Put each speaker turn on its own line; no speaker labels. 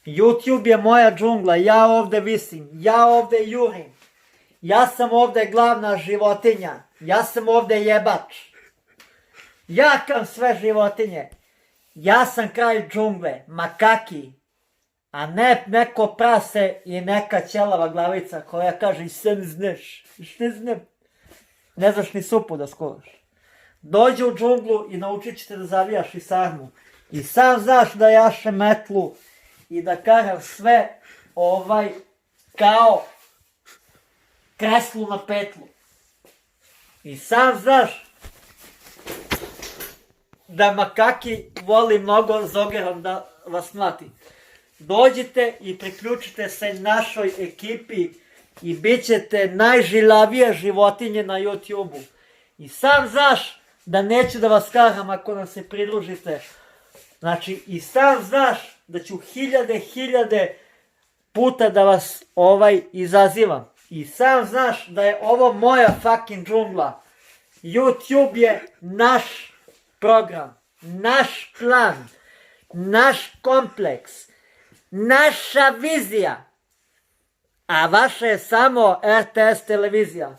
YouTube je moja džungla, ja ovde visim, ja ovde jurim. Ja sam ovde glavna životinja, ja sam ovde jebač. Jakam sve životinje. Ja sam kralj džungle, makaki. A ne neko prase i neka ćelava glavica koja kaže i sve ne znaš. Šta znam? Ne znaš ni supu da skuraš. Dođi u džunglu i naučit ćete da zavijaš i sarmu. I sam znaš da jaše metlu i da karav sve kao kreslu na petlu. I sam znaš da makaki voli mnogo zogerom da vas mlati. Dođite i priključite se našoj ekipi i bit ćete najžilavije životinje na YouTube-u. I sam znaš da neću da vas karam ako nam se pridružite. Znači, i sam znaš da ću hiljade puta da vas izazivam. I sam znaš da je ovo moja fucking džungla. YouTube je naš program, naš plan, naš kompleks, naša vizija. A vaša je samo RTS televizija.